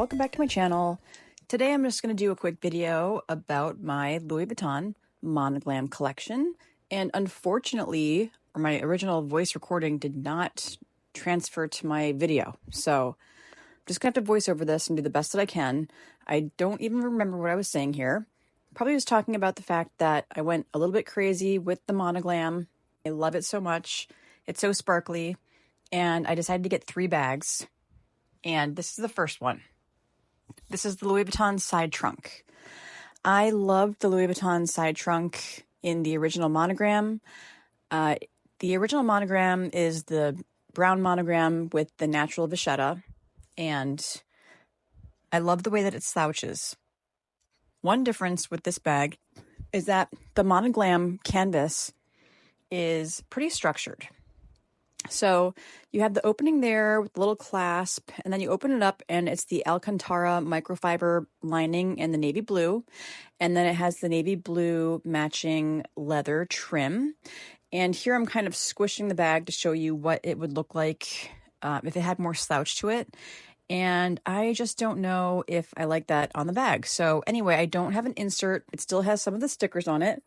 welcome back to my channel. Today I'm just going to do a quick video about my Louis Vuitton MonoGLAM collection. And unfortunately, my original voice recording did not transfer to my video. So I'm just going to have to voice over this and do the best that I can. I don't even remember what I was saying here. Probably was talking about the fact that I went a little bit crazy with the MonoGLAM. I love it so much. It's so sparkly. And I decided to get 3 bags. And this is the first one. This is the Louis Vuitton side trunk. I love the Louis Vuitton side trunk in the original monogram. The original monogram is the brown monogram with the natural vachetta, and I love the way that it slouches. One difference with this bag is that the MonoGLAM canvas is pretty structured. So you have the opening there with the little clasp, and then you open it up and it's the Alcantara microfiber lining in the navy blue. And then it has the navy blue matching leather trim. And here I'm kind of squishing the bag to show you what it would look like if it had more slouch to it. And I just don't know if I like that on the bag. So anyway, I don't have an insert. It still has some of the stickers on it,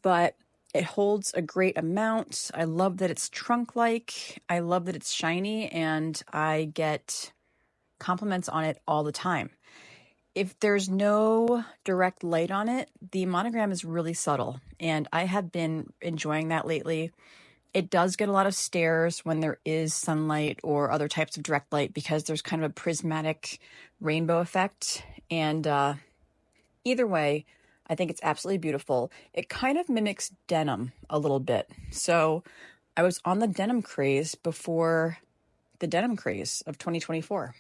but it holds a great amount. I love that it's trunk-like. I love that it's shiny, and I get compliments on it all the time. If there's no direct light on it, the monogram is really subtle, and I have been enjoying that lately. It does get a lot of stares when there is sunlight or other types of direct light because there's kind of a prismatic rainbow effect, and either way, I think it's absolutely beautiful. It kind of mimics denim a little bit. So I was on the denim craze before the denim craze of 2024.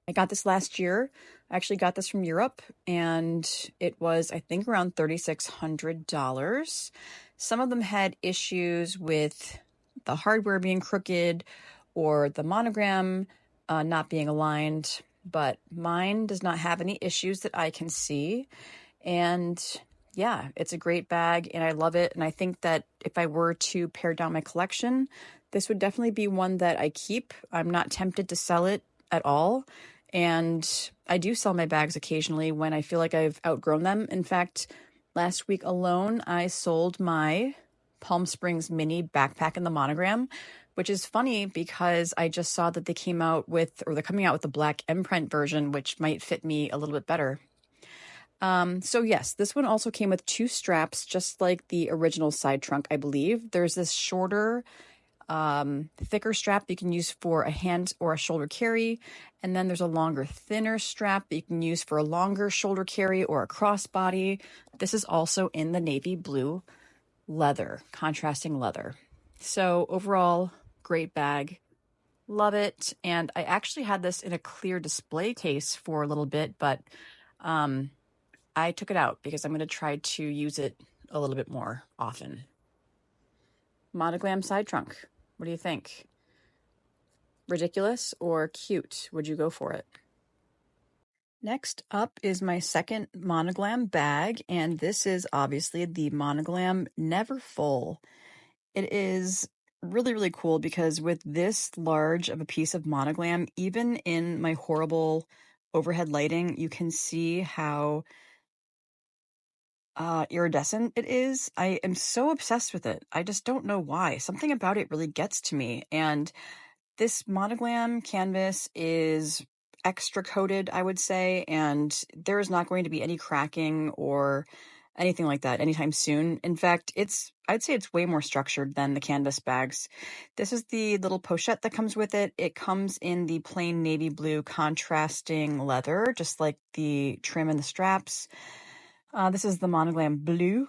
I got this last year. I actually got this from Europe, and it was, I think, around $3,600. Some of them had issues with the hardware being crooked or the monogram not being aligned, but mine does not have any issues that I can see. And yeah, it's a great bag and I love it. And I think that if I were to pare down my collection, this would definitely be one that I keep. I'm not tempted to sell it at all. And I do sell my bags occasionally when I feel like I've outgrown them. In fact, last week alone, I sold my Palm Springs mini backpack in the monogram, which is funny because I just saw that they came out with, or they're coming out with the black imprint version, which might fit me a little bit better. So yes, this one also came with 2 straps, just like the original side trunk, I believe. There's this shorter, thicker strap you can use for a hand or a shoulder carry. And then there's a longer, thinner strap that you can use for a longer shoulder carry or a crossbody. This is also in the navy blue leather, contrasting leather. So overall, great bag. Love it. And I actually had this in a clear display case for a little bit, but, I took it out because I'm going to try to use it a little bit more often. MonoGLAM side trunk. What do you think? Ridiculous or cute? Would you go for it? Next up is my second MonoGLAM bag, and this is obviously the MonoGLAM Neverfull. It is really, really cool because with this large of a piece of MonoGLAM, even in my horrible overhead lighting, you can see how iridescent it is. I am so obsessed with it. I just don't know why. Something about it really gets to me. And this MonoGLAM canvas is extra coated, I would say, and there is not going to be any cracking or anything like that anytime soon. In fact, I'd say it's way more structured than the canvas bags. This is the little pochette that comes with it. It comes in the plain navy blue contrasting leather, just like the trim and the straps. This is the MonoGLAM blue,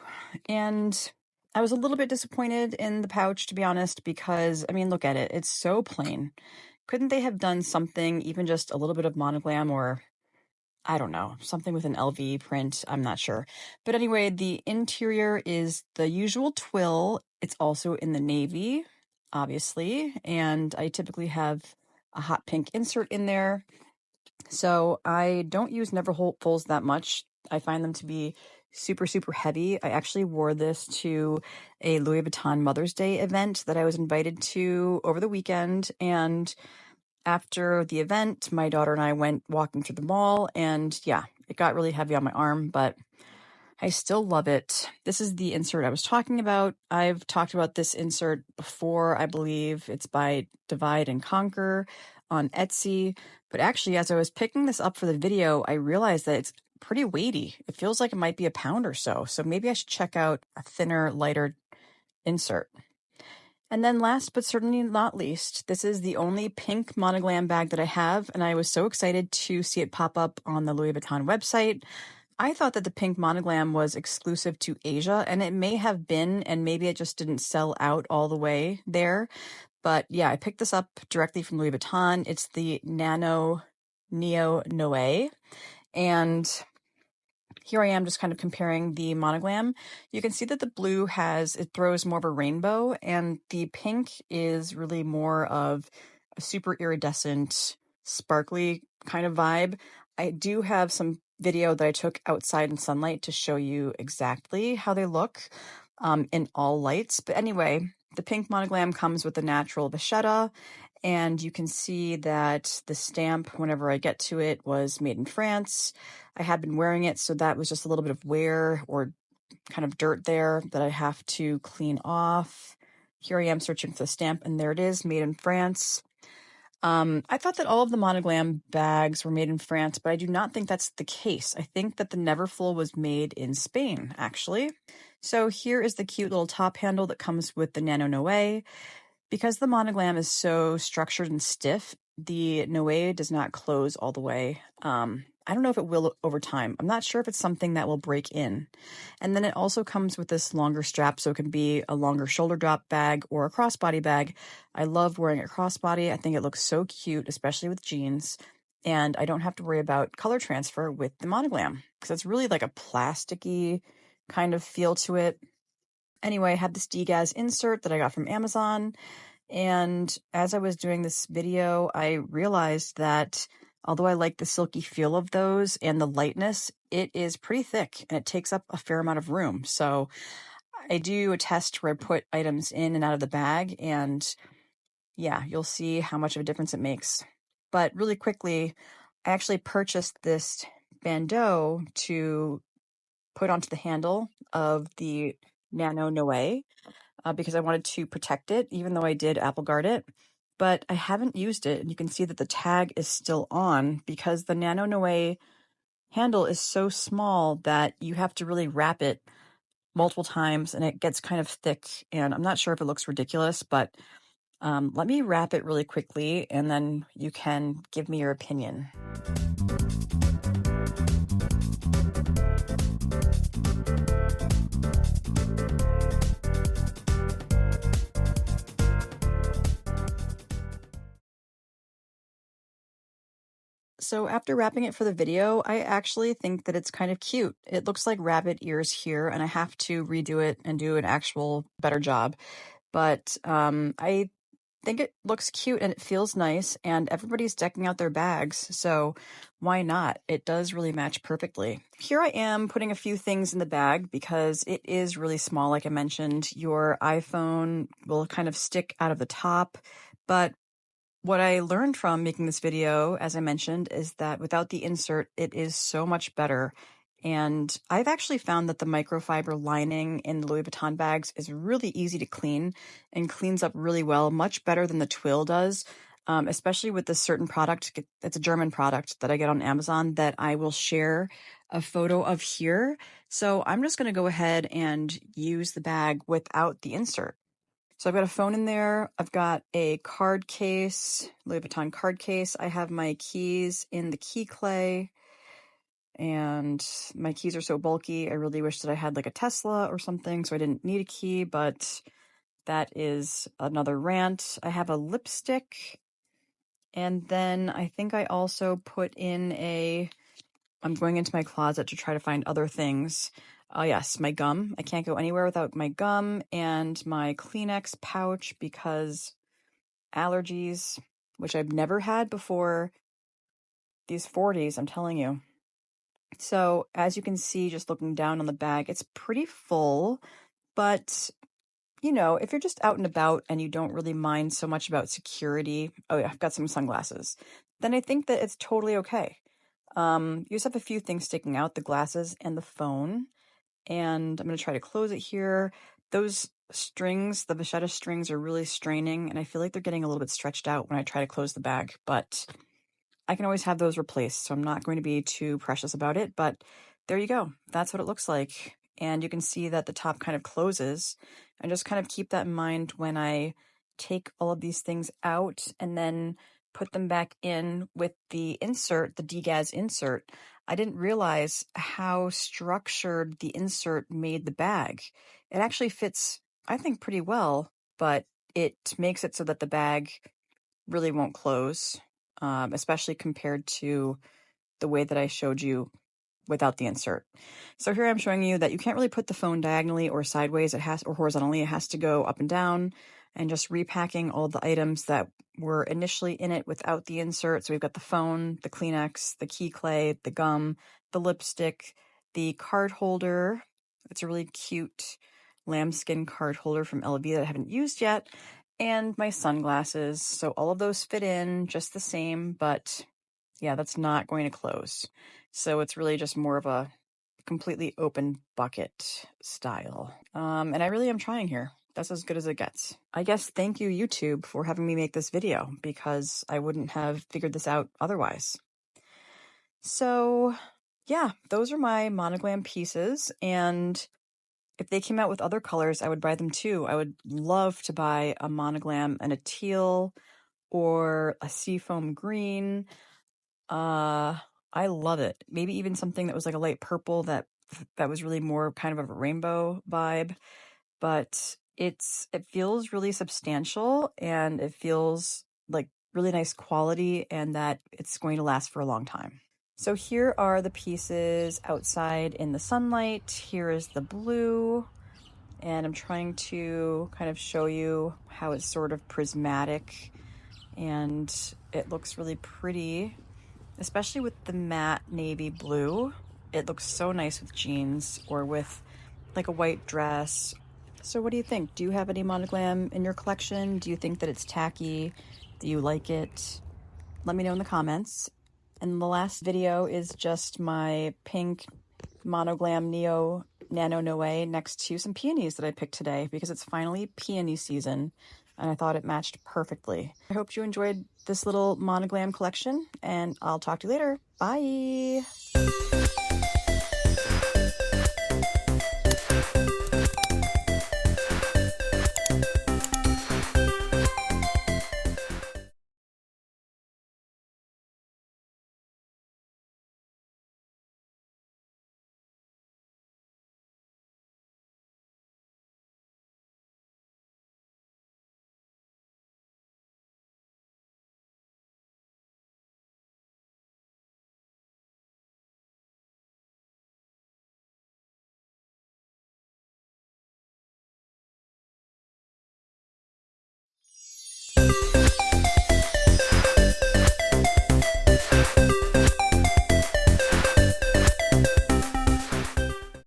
and I was a little bit disappointed in the pouch, to be honest, because, I mean, look at it. It's so plain. Couldn't they have done something, even just a little bit of MonoGLAM or, I don't know, something with an LV print? I'm not sure. But anyway, the interior is the usual twill. It's also in the navy, obviously, and I typically have a hot pink insert in there. So I don't use Neverfulls that much. I find them to be super, super heavy. I actually wore this to a Louis Vuitton Mother's Day event that I was invited to over the weekend, and after the event, my daughter and I went walking through the mall, and yeah, it got really heavy on my arm, but I still love it. This is the insert I was talking about. I've talked about this insert before, I believe. It's by Divide and Conquer on Etsy. But actually, as I was picking this up for the video, I realized that it's pretty weighty. It feels like it might be a pound or so. So maybe I should check out a thinner, lighter insert. And then last but certainly not least, this is the only pink MonoGLAM bag that I have, and I was so excited to see it pop up on the Louis Vuitton website. I thought that the pink MonoGLAM was exclusive to Asia, and it may have been, and maybe it just didn't sell out all the way there. But yeah, I picked this up directly from Louis Vuitton. It's the NanoNOA, and here I am just kind of comparing the MonoGLAM. You can see that the blue it throws more of a rainbow, and the pink is really more of a super iridescent, sparkly kind of vibe. I do have some video that I took outside in sunlight to show you exactly how they look in all lights. But anyway, the pink MonoGLAM comes with the natural vachetta, and you can see that the stamp, whenever I get to it, was made in France. I had been wearing it, so that was just a little bit of wear or kind of dirt there that I have to clean off. Here I am searching for the stamp, and there it is, made in France. I thought that all of the MonoGLAM bags were made in France, but I do not think that's the case. I think that the Neverfull was made in Spain, actually. So here is the cute little top handle that comes with the NanoNOA. Because the MonoGLAM is so structured and stiff, the Noe does not close all the way. I don't know if it will over time. I'm not sure if it's something that will break in. And then it also comes with this longer strap, so it can be a longer shoulder drop bag or a crossbody bag. I love wearing it crossbody. I think it looks so cute, especially with jeans. And I don't have to worry about color transfer with the MonoGLAM because it's really like a plasticky kind of feel to it. Anyway, I had this Degaz insert that I got from Amazon. And as I was doing this video, I realized that although I like the silky feel of those and the lightness, it is pretty thick and it takes up a fair amount of room. So I do a test where I put items in and out of the bag, and yeah, you'll see how much of a difference it makes. But really quickly, I actually purchased this bandeau to put onto the handle of the NanoNOA because I wanted to protect it, even though I did Apple Guard it. But I haven't used it, and you can see that the tag is still on because the NanoNOA handle is so small that you have to really wrap it multiple times, and it gets kind of thick, and I'm not sure if it looks ridiculous, but let me wrap it really quickly, and then you can give me your opinion. So after wrapping it for the video, I actually think that it's kind of cute. It looks like rabbit ears here, and I have to redo it and do an actual better job. But I think it looks cute and it feels nice, and everybody's decking out their bags, so why not? It does really match perfectly. Here I am putting a few things in the bag because it is really small, like I mentioned. Your iPhone will kind of stick out of the top, but what I learned from making this video, as I mentioned, is that without the insert, it is so much better. And I've actually found that the microfiber lining in the Louis Vuitton bags is really easy to clean and cleans up really well, much better than the twill does, especially with this certain product. It's a German product that I get on Amazon that I will share a photo of here. So I'm just going to go ahead and use the bag without the insert. So I've got a phone in there. I've got a card case, Louis Vuitton card case. I have my keys in the key clay, and my keys are so bulky. I really wish that I had like a Tesla or something so I didn't need a key, but that is another rant. I have a lipstick, and then I think I also put in I'm going into my closet to try to find other things. Oh yes, my gum. I can't go anywhere without my gum and my Kleenex pouch because allergies, which I've never had before these 40s, I'm telling you. So as you can see, just looking down on the bag, it's pretty full, but you know, if you're just out and about and you don't really mind so much about security, oh yeah, I've got some sunglasses, then I think that it's totally okay. You just have a few things sticking out, the glasses and the phone. And I'm going to try to close it here. Those strings, the vachetta strings, are really straining, and I feel like they're getting a little bit stretched out when I try to close the bag, but I can always have those replaced, so I'm not going to be too precious about it, but there you go. That's what it looks like. And you can see that the top kind of closes, and just kind of keep that in mind when I take all of these things out and then put them back in with the insert, the DGAZ insert. I didn't realize how structured the insert made the bag. It actually fits, I think, pretty well, but it makes it so that the bag really won't close, especially compared to the way that I showed you without the insert. So here I'm showing you that you can't really put the phone diagonally or sideways, or horizontally. It has to go up and down, and just repacking all the items that were initially in it without the insert. So we've got the phone, the Kleenex, the key clay, the gum, the lipstick, the card holder. It's a really cute lambskin card holder from LV that I haven't used yet, and my sunglasses. So all of those fit in just the same, but yeah, that's not going to close. So it's really just more of a completely open bucket style. And I really am trying here. That's as good as it gets. I guess thank you, YouTube, for having me make this video, because I wouldn't have figured this out otherwise. So yeah, those are my MonoGLAM pieces, and if they came out with other colors, I would buy them too. I would love to buy a MonoGLAM and a teal or a seafoam green. I love it. Maybe even something that was like a light purple that was really more kind of a rainbow vibe. But it feels really substantial, and it feels like really nice quality, and that it's going to last for a long time. So here are the pieces outside in the sunlight. Here is the blue, and I'm trying to kind of show you how it's sort of prismatic, and it looks really pretty, especially with the matte navy blue. It looks so nice with jeans or with like a white dress. So what do you think? Do you have any MonoGLAM in your collection? Do you think that it's tacky? Do you like it? Let me know in the comments. And the last video is just my pink MonoGLAM Neo NanoNOA next to some peonies that I picked today, because it's finally peony season, and I thought it matched perfectly. I hope you enjoyed this little MonoGLAM collection, and I'll talk to you later. Bye!